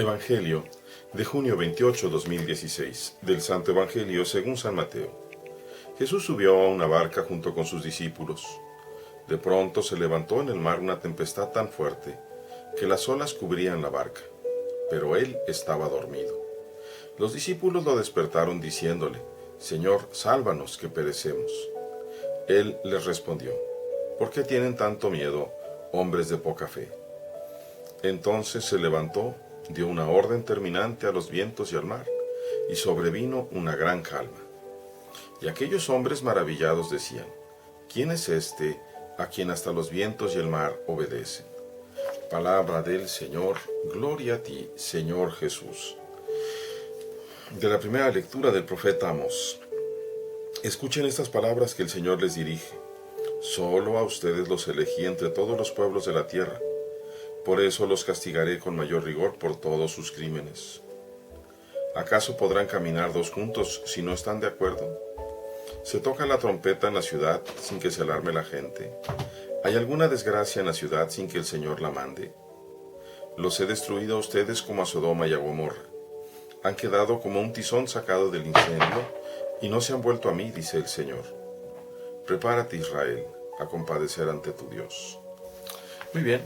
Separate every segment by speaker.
Speaker 1: Evangelio de junio 28, 2016, del Santo Evangelio según San Mateo. Jesús subió a una barca junto con sus discípulos. De pronto se levantó en el mar una tempestad tan fuerte que las olas cubrían la barca, pero él estaba dormido. Los discípulos lo despertaron diciéndole: «Señor, sálvanos, que perecemos». Él les respondió: «¿Por qué tienen tanto miedo, hombres de poca fe?». Entonces se levantó, dio una orden terminante a los vientos y al mar, y sobrevino una gran calma. Y aquellos hombres maravillados decían: «¿Quién es este a quien hasta los vientos y el mar obedecen?». Palabra del Señor. Gloria a ti, Señor Jesús. De la primera lectura del profeta Amós. Escuchen estas palabras que el Señor les dirige. «Solo a ustedes los elegí entre todos los pueblos de la tierra. Por eso los castigaré con mayor rigor por todos sus crímenes. ¿Acaso podrán caminar dos juntos si no están de acuerdo? ¿Se toca la trompeta en la ciudad sin que se alarme la gente? ¿Hay alguna desgracia en la ciudad sin que el Señor la mande? Los he destruido a ustedes como a Sodoma y a Gomorra. Han quedado como un tizón sacado del incendio y no se han vuelto a mí, dice el Señor. Prepárate, Israel, a compadecer ante tu Dios». Muy bien.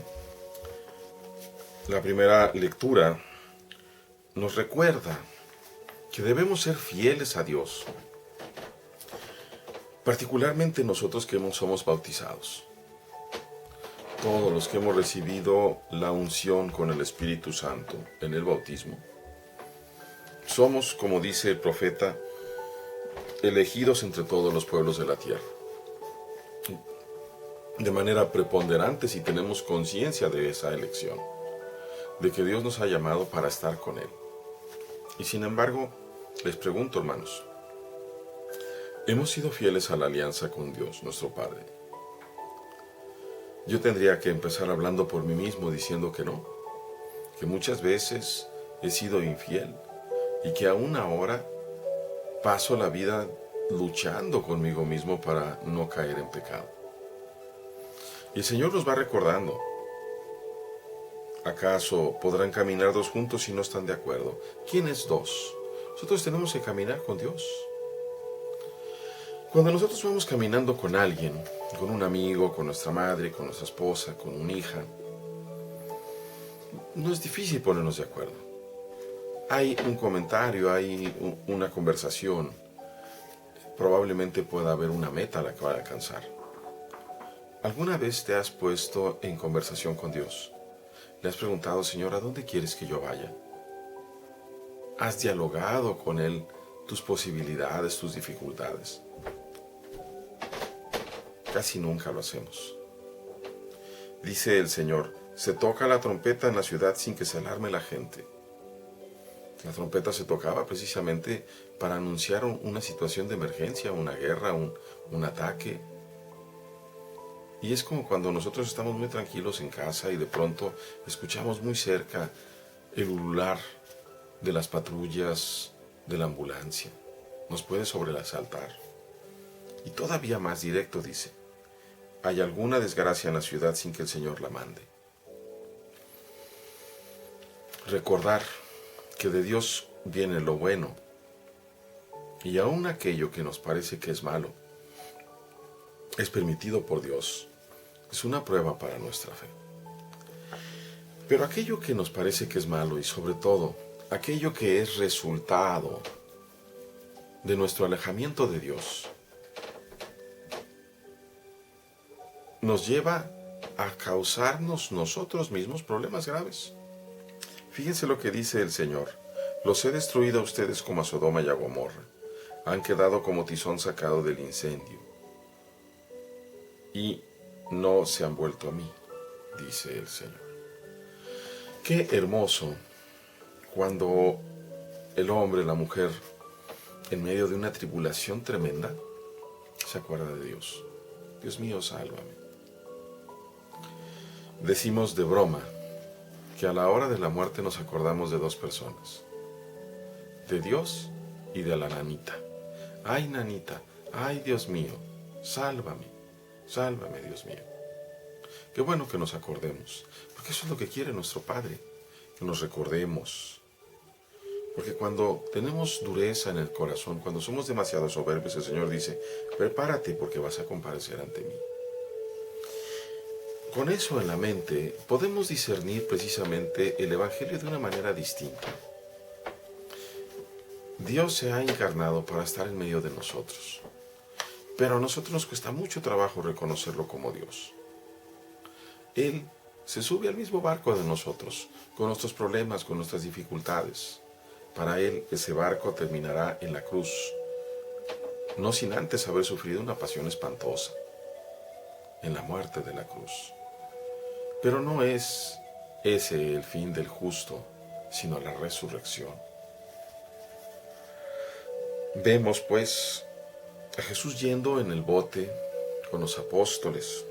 Speaker 1: La primera lectura nos recuerda que debemos ser fieles a Dios, particularmente nosotros que somos bautizados. Todos los que hemos recibido la unción con el Espíritu Santo en el bautismo, somos, como dice el profeta, elegidos entre todos los pueblos de la tierra. De manera preponderante, si tenemos conciencia de esa elección, de que Dios nos ha llamado para estar con Él. Y sin embargo, les pregunto, hermanos, ¿hemos sido fieles a la alianza con Dios, nuestro Padre? Yo tendría que empezar hablando por mí mismo diciendo que no, que muchas veces he sido infiel y que aún ahora paso la vida luchando conmigo mismo para no caer en pecado. Y el Señor nos va recordando: ¿acaso podrán caminar dos juntos si no están de acuerdo? ¿Quién es dos? Nosotros tenemos que caminar con Dios. Cuando nosotros vamos caminando con alguien, con un amigo, con nuestra madre, con nuestra esposa, con una hija, no es difícil ponernos de acuerdo. Hay un comentario, hay una conversación, probablemente pueda haber una meta a la que va a alcanzar. ¿Alguna vez te has puesto en conversación con Dios? ¿Le has preguntado: Señor, ¿a dónde quieres que yo vaya? ¿Has dialogado con Él tus posibilidades, tus dificultades? Casi nunca lo hacemos. Dice el Señor: se toca la trompeta en la ciudad sin que se alarme la gente. La trompeta se tocaba precisamente para anunciar una situación de emergencia, una guerra, un ataque. Y es como cuando nosotros estamos muy tranquilos en casa y de pronto escuchamos muy cerca el ulular de las patrullas, de la ambulancia. Nos puede sobresaltar. Y todavía más directo dice: ¿hay alguna desgracia en la ciudad sin que el Señor la mande? Recordar que de Dios viene lo bueno, y aun aquello que nos parece que es malo es permitido por Dios. Es una prueba para nuestra fe. Pero aquello que nos parece que es malo, y sobre todo aquello que es resultado de nuestro alejamiento de Dios, nos lleva a causarnos nosotros mismos problemas graves. Fíjense lo que dice el Señor: los he destruido a ustedes como a Sodoma y a Gomorra. Han quedado como tizón sacado del incendio y no se han vuelto a mí, dice el Señor. Qué hermoso cuando el hombre, la mujer, en medio de una tribulación tremenda, se acuerda de Dios. Dios mío, sálvame. Decimos de broma que a la hora de la muerte nos acordamos de dos personas: de Dios y de la nanita. Ay, nanita, ay, Dios mío, sálvame, sálvame, Dios mío. Qué bueno que nos acordemos, porque eso es lo que quiere nuestro Padre, nos recordemos. Porque cuando tenemos dureza en el corazón, cuando somos demasiado soberbios, el Señor dice, prepárate porque vas a comparecer ante mí. Con eso en la mente, podemos discernir precisamente el Evangelio de una manera distinta. Dios se ha encarnado para estar en medio de nosotros, pero a nosotros nos cuesta mucho trabajo reconocerlo como Dios. Él se sube al mismo barco de nosotros, con nuestros problemas, con nuestras dificultades. Para Él, ese barco terminará en la cruz, no sin antes haber sufrido una pasión espantosa, en la muerte de la cruz. Pero no es ese el fin del justo, sino la resurrección. Vemos, pues, a Jesús yendo en el bote con los apóstoles.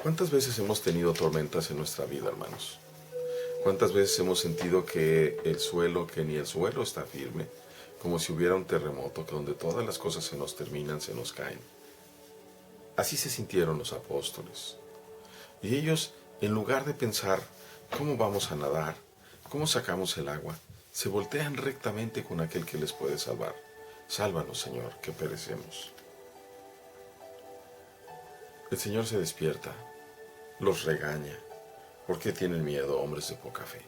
Speaker 1: ¿Cuántas veces hemos tenido tormentas en nuestra vida, hermanos? ¿Cuántas veces hemos sentido que ni el suelo está firme, como si hubiera un terremoto, que donde todas las cosas se nos terminan, se nos caen? Así se sintieron los apóstoles. Y ellos, en lugar de pensar, ¿cómo vamos a nadar? ¿Cómo sacamos el agua? Se voltean rectamente con aquel que les puede salvar. Sálvanos, Señor, que perecemos. El Señor se despierta, los regaña. ¿Por qué tienen miedo, hombres de poca fe?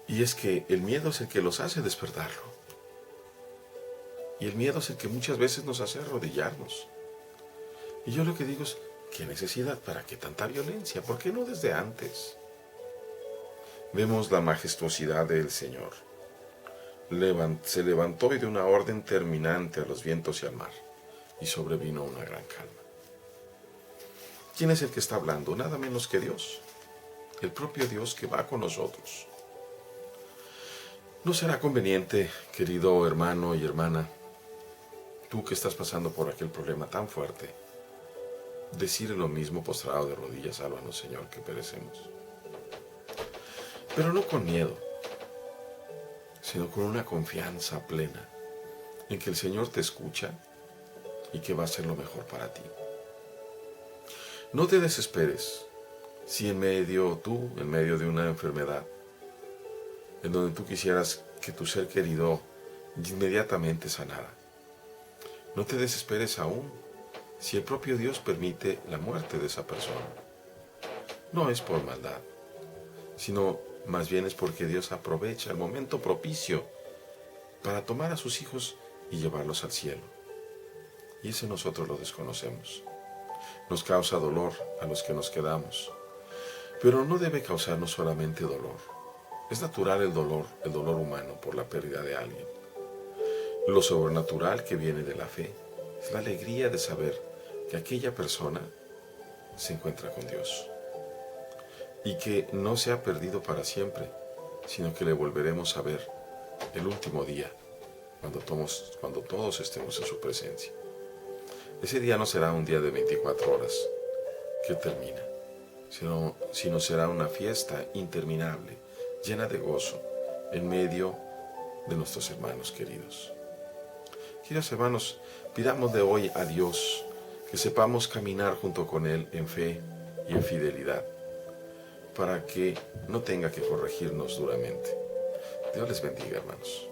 Speaker 1: Y es que el miedo es el que los hace despertarlo. Y el miedo es el que muchas veces nos hace arrodillarnos. Y yo lo que digo es, ¿qué necesidad? ¿Para qué tanta violencia? ¿Por qué no desde antes? Vemos la majestuosidad del Señor. Se levantó y dio una orden terminante a los vientos y al mar, y sobrevino una gran calma. ¿Quién es el que está hablando? Nada menos que Dios, el propio Dios que va con nosotros. ¿No será conveniente, querido hermano y hermana, tú que estás pasando por aquel problema tan fuerte, decir lo mismo postrado de rodillas, sálvanos, Señor, que perecemos? Pero no con miedo, sino con una confianza plena en que el Señor te escucha y que va a hacer lo mejor para ti. No te desesperes si en medio de una enfermedad, en donde tú quisieras que tu ser querido inmediatamente sanara. No te desesperes aún si el propio Dios permite la muerte de esa persona. No es por maldad, sino más bien es porque Dios aprovecha el momento propicio para tomar a sus hijos y llevarlos al cielo. Y ese nosotros lo desconocemos. Nos causa dolor a los que nos quedamos, pero no debe causarnos solamente dolor. Es natural el dolor humano por la pérdida de alguien. Lo sobrenatural que viene de la fe es la alegría de saber que aquella persona se encuentra con Dios y que no se ha perdido para siempre, sino que le volveremos a ver el último día, cuando todos estemos en su presencia. Ese día no será un día de 24 horas que termina, sino será una fiesta interminable, llena de gozo, en medio de nuestros hermanos queridos. Queridos hermanos, pidamos de hoy a Dios que sepamos caminar junto con Él en fe y en fidelidad, para que no tenga que corregirnos duramente. Dios les bendiga, hermanos.